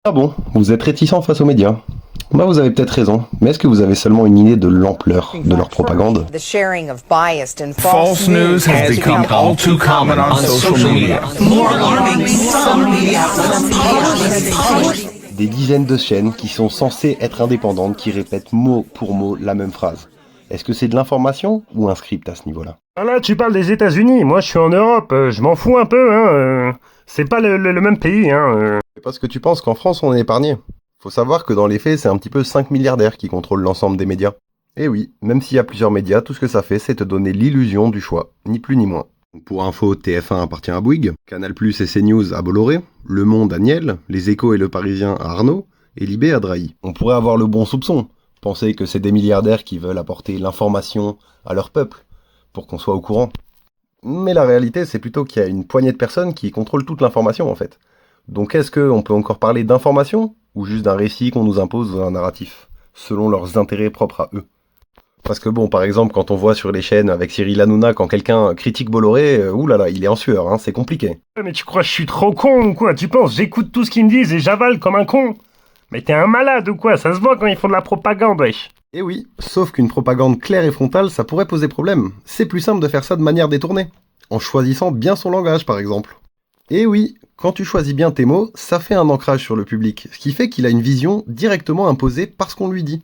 Ah bon, vous êtes réticent face aux médias? Bah vous avez peut-être raison, mais est-ce que vous avez seulement une idée de l'ampleur de leur propagande? The sharing of biased and False news has become all too common on social media. Des dizaines de chaînes qui sont censées être indépendantes, qui répètent mot pour mot la même phrase. Est-ce que c'est de l'information ou un script à ce niveau-là? Ah là, tu parles des États-Unis, moi je suis en Europe, je m'en fous un peu, c'est pas le même pays, C'est parce que tu penses qu'en France on est épargné. Faut savoir que dans les faits, c'est un petit peu 5 milliardaires qui contrôlent l'ensemble des médias. Et oui, même s'il y a plusieurs médias, tout ce que ça fait, c'est te donner l'illusion du choix, ni plus ni moins. Pour info, TF1 appartient à Bouygues, Canal+ et CNews à Bolloré, Le Monde à Niel, Les Échos et Le Parisien à Arnaud, et Libé à Drahi. On pourrait avoir le bon soupçon, penser que c'est des milliardaires qui veulent apporter l'information à leur peuple, pour qu'on soit au courant. Mais la réalité, c'est plutôt qu'il y a une poignée de personnes qui contrôlent toute l'information en fait. Donc est-ce qu'on peut encore parler d'information, ou juste d'un récit qu'on nous impose dans un narratif, selon leurs intérêts propres à eux? Parce que bon, par exemple, quand on voit sur les chaînes avec Cyril Hanouna, quand quelqu'un critique Bolloré, oulala, il est en sueur, c'est compliqué. Mais tu crois que je suis trop con ou quoi? Tu penses, j'écoute tout ce qu'ils me disent et j'avale comme un con? Mais t'es un malade ou quoi? Ça se voit quand ils font de la propagande, wesh. Et oui, sauf qu'une propagande claire et frontale, ça pourrait poser problème. C'est plus simple de faire ça de manière détournée, en choisissant bien son langage par exemple. Et oui, quand tu choisis bien tes mots, ça fait un ancrage sur le public, ce qui fait qu'il a une vision directement imposée par ce qu'on lui dit.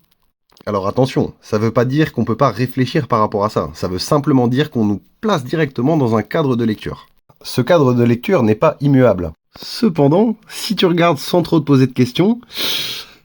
Alors attention, ça veut pas dire qu'on peut pas réfléchir par rapport à ça, ça veut simplement dire qu'on nous place directement dans un cadre de lecture. Ce cadre de lecture n'est pas immuable. Cependant, si tu regardes sans trop te poser de questions,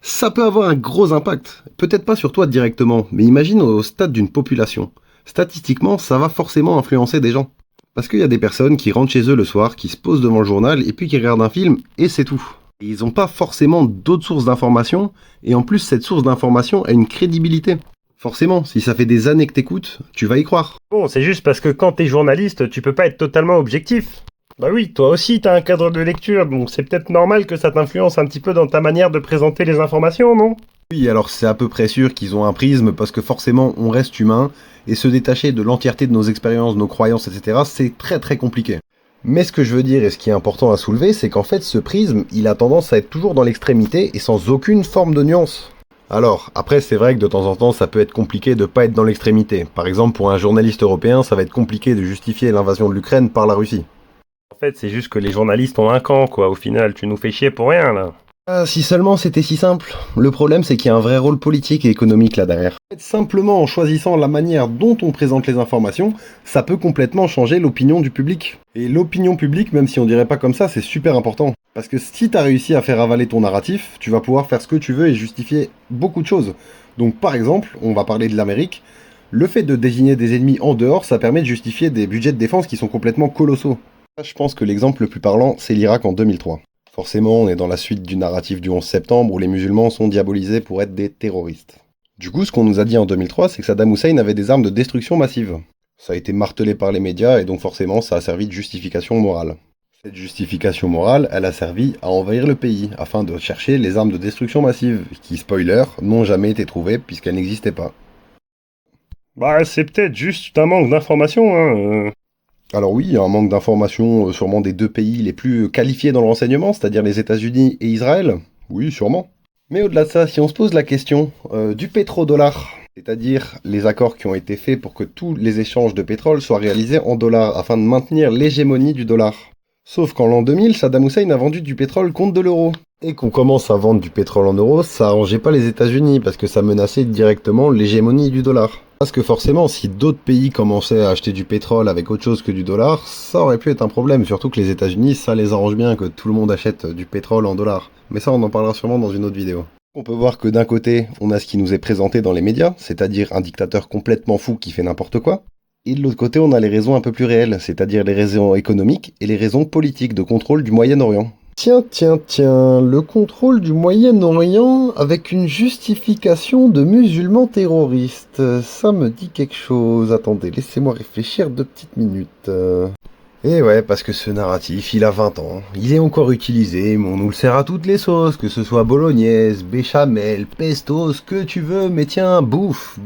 ça peut avoir un gros impact. Peut-être pas sur toi directement, mais imagine au stade d'une population. Statistiquement, ça va forcément influencer des gens. Parce qu'il y a des personnes qui rentrent chez eux le soir, qui se posent devant le journal, et puis qui regardent un film, et c'est tout. Et ils n'ont pas forcément d'autres sources d'informations, et en plus cette source d'information a une crédibilité. Forcément, si ça fait des années que t'écoutes, tu vas y croire. Bon, c'est juste parce que quand t'es journaliste, tu peux pas être totalement objectif. Bah oui, toi aussi t'as un cadre de lecture, donc c'est peut-être normal que ça t'influence un petit peu dans ta manière de présenter les informations, non? Oui, alors c'est à peu près sûr qu'ils ont un prisme, parce que forcément on reste humain, et se détacher de l'entièreté de nos expériences, nos croyances, etc., c'est très très compliqué. Mais ce que je veux dire et ce qui est important à soulever, c'est qu'en fait ce prisme, il a tendance à être toujours dans l'extrémité et sans aucune forme de nuance. Alors, après c'est vrai que de temps en temps ça peut être compliqué de pas être dans l'extrémité. Par exemple pour un journaliste européen, ça va être compliqué de justifier l'invasion de l'Ukraine par la Russie. En fait, c'est juste que les journalistes ont un camp, quoi, au final, tu nous fais chier pour rien, là. Ah, si seulement c'était si simple. Le problème c'est qu'il y a un vrai rôle politique et économique là derrière. Simplement en choisissant la manière dont on présente les informations, ça peut complètement changer l'opinion du public. Et l'opinion publique, même si on dirait pas comme ça, c'est super important. Parce que si t'as réussi à faire avaler ton narratif, tu vas pouvoir faire ce que tu veux et justifier beaucoup de choses. Donc par exemple, on va parler de l'Amérique, le fait de désigner des ennemis en dehors, ça permet de justifier des budgets de défense qui sont complètement colossaux. Je pense que l'exemple le plus parlant, c'est l'Irak en 2003. Forcément, on est dans la suite du narratif du 11 septembre où les musulmans sont diabolisés pour être des terroristes. Du coup, ce qu'on nous a dit en 2003, c'est que Saddam Hussein avait des armes de destruction massive. Ça a été martelé par les médias et donc forcément, ça a servi de justification morale. Cette justification morale, elle a servi à envahir le pays, afin de chercher les armes de destruction massive, qui, spoiler, n'ont jamais été trouvées puisqu'elles n'existaient pas. Bah, c'est peut-être juste un manque d'informations, Alors oui, il y a un manque d'informations sûrement des deux pays les plus qualifiés dans le renseignement, c'est-à-dire les États-Unis et Israël. Oui, sûrement. Mais au-delà de ça, si on se pose la question du pétrodollar, c'est-à-dire les accords qui ont été faits pour que tous les échanges de pétrole soient réalisés en dollars, afin de maintenir l'hégémonie du dollar. Sauf qu'en l'an 2000, Saddam Hussein a vendu du pétrole contre de l'euro. Et qu'on commence à vendre du pétrole en euros, ça arrangeait pas les États-Unis, parce que ça menaçait directement l'hégémonie du dollar. Parce que forcément, si d'autres pays commençaient à acheter du pétrole avec autre chose que du dollar, ça aurait pu être un problème, surtout que les États-Unis, ça les arrange bien que tout le monde achète du pétrole en dollars. Mais ça, on en parlera sûrement dans une autre vidéo. On peut voir que d'un côté, on a ce qui nous est présenté dans les médias, c'est-à-dire un dictateur complètement fou qui fait n'importe quoi. Et de l'autre côté, on a les raisons un peu plus réelles, c'est-à-dire les raisons économiques et les raisons politiques de contrôle du Moyen-Orient. Tiens, le contrôle du Moyen-Orient avec une justification de musulmans terroristes. Ça me dit quelque chose. Attendez, laissez-moi réfléchir 2 petites minutes. Et ouais, parce que ce narratif, il a 20 ans. Il est encore utilisé, mais on nous le sert à toutes les sauces, que ce soit bolognaise, béchamel, pesto, ce que tu veux, mais tiens, bouffe.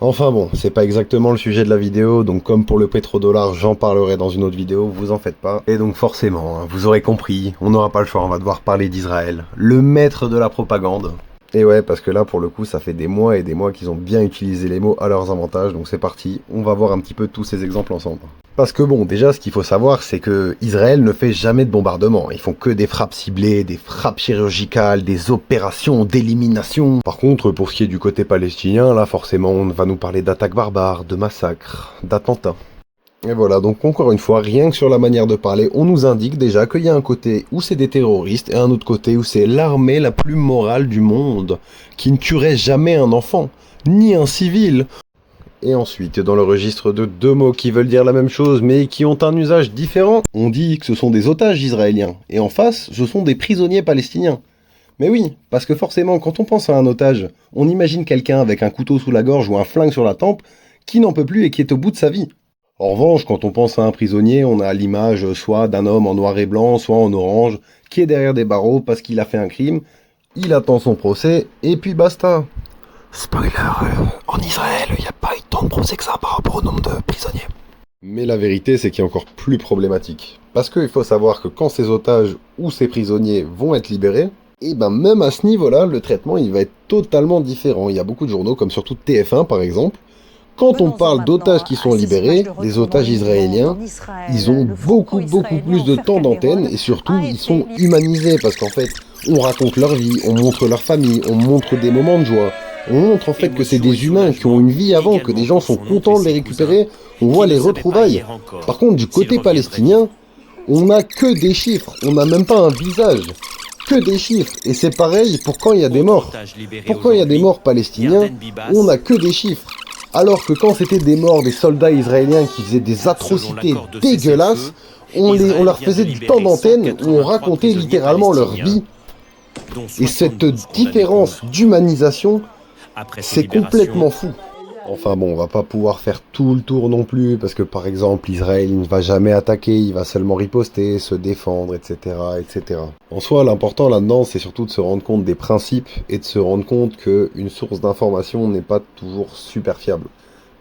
Enfin bon, c'est pas exactement le sujet de la vidéo, donc comme pour le pétrodollar, j'en parlerai dans une autre vidéo, vous en faites pas. Et donc forcément, hein, vous aurez compris, on n'aura pas le choix, on va devoir parler d'Israël, le maître de la propagande. Et ouais, parce que là, pour le coup, ça fait des mois et des mois qu'ils ont bien utilisé les mots à leurs avantages, donc c'est parti, on va voir un petit peu tous ces exemples ensemble. Parce que bon, déjà, ce qu'il faut savoir, c'est que Israël ne fait jamais de bombardement. Ils font que des frappes ciblées, des frappes chirurgicales, des opérations d'élimination. Par contre, pour ce qui est du côté palestinien, là, forcément, on va nous parler d'attaques barbares, de massacres, d'attentats. Et voilà, donc encore une fois, rien que sur la manière de parler, on nous indique déjà qu'il y a un côté où c'est des terroristes et un autre côté où c'est l'armée la plus morale du monde, qui ne tuerait jamais un enfant, ni un civil. Et ensuite, dans le registre de deux mots qui veulent dire la même chose, mais qui ont un usage différent, on dit que ce sont des otages israéliens, et en face, ce sont des prisonniers palestiniens. Mais oui, parce que forcément, quand on pense à un otage, on imagine quelqu'un avec un couteau sous la gorge ou un flingue sur la tempe, qui n'en peut plus et qui est au bout de sa vie. En revanche, quand on pense à un prisonnier, on a l'image soit d'un homme en noir et blanc, soit en orange, qui est derrière des barreaux parce qu'il a fait un crime, il attend son procès, et puis basta. Spoiler, en Israël, il n'y a pas eu tant de procès que ça par rapport au nombre de prisonniers. Mais la vérité, c'est qu'il est encore plus problématique. Parce qu'il faut savoir que quand ces otages ou ces prisonniers vont être libérés, et ben même à ce niveau-là, le traitement il va être totalement différent. Il y a beaucoup de journaux, comme surtout TF1 par exemple. Quand on parle d'otages qui sont libérés, les otages israéliens, ils ont beaucoup plus de temps d'antenne et surtout ils sont humanisés parce qu'en fait, on raconte leur vie, on montre leur famille, on montre des moments de joie. On montre en fait que c'est des humains qui ont une vie avant, que des gens sont contents de les récupérer, on voit les retrouvailles. Par contre, du côté palestinien, on n'a que des chiffres, on n'a même pas un visage. Que des chiffres, et c'est pareil pour quand il y a des morts. Pour quand il y a des morts palestiniens, on n'a que des chiffres. Alors que quand c'était des morts des soldats israéliens qui faisaient des atrocités dégueulasses, on leur faisait du temps d'antenne où on racontait littéralement leur vie. Et cette différence d'humanisation, c'est complètement fou. Enfin bon, on va pas pouvoir faire tout le tour non plus, parce que par exemple, Israël il ne va jamais attaquer, il va seulement riposter, se défendre, etc., etc. En soi, l'important là-dedans, c'est surtout de se rendre compte des principes, et de se rendre compte qu'une source d'information n'est pas toujours super fiable.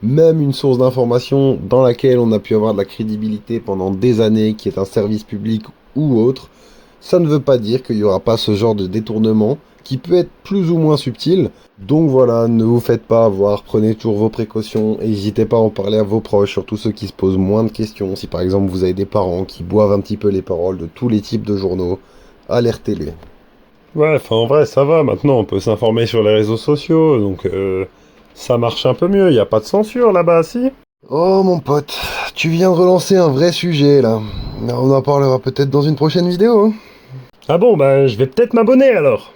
Même une source d'information dans laquelle on a pu avoir de la crédibilité pendant des années, qui est un service public ou autre, ça ne veut pas dire qu'il n'y aura pas ce genre de détournement, qui peut être plus ou moins subtil. Donc voilà, ne vous faites pas avoir, prenez toujours vos précautions, et n'hésitez pas à en parler à vos proches, surtout ceux qui se posent moins de questions. Si par exemple vous avez des parents qui boivent un petit peu les paroles de tous les types de journaux, alertez-les. Ouais, enfin en vrai ça va, maintenant on peut s'informer sur les réseaux sociaux, donc ça marche un peu mieux, y a pas de censure là-bas, si? Oh mon pote, tu viens de relancer un vrai sujet là. On en parlera peut-être dans une prochaine vidéo. Hein. Ah bon, bah je vais peut-être m'abonner alors.